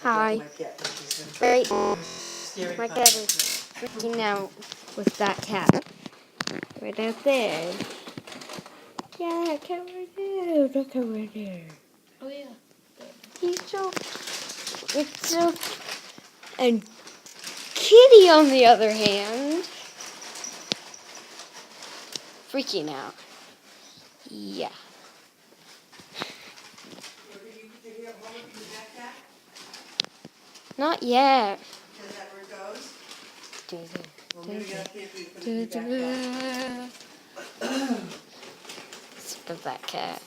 Hi. Right. My cat is freaking out with that cat. Right out there. Yeah, cat right there. Look over there. Oh yeah. He's so... It's so... And Kitty, on the other hand, freaking out. Yeah. Not yet. Is that where it goes? Do, Well, maybe you gotta pay for you to put it do, in your backpack. Spit that cat.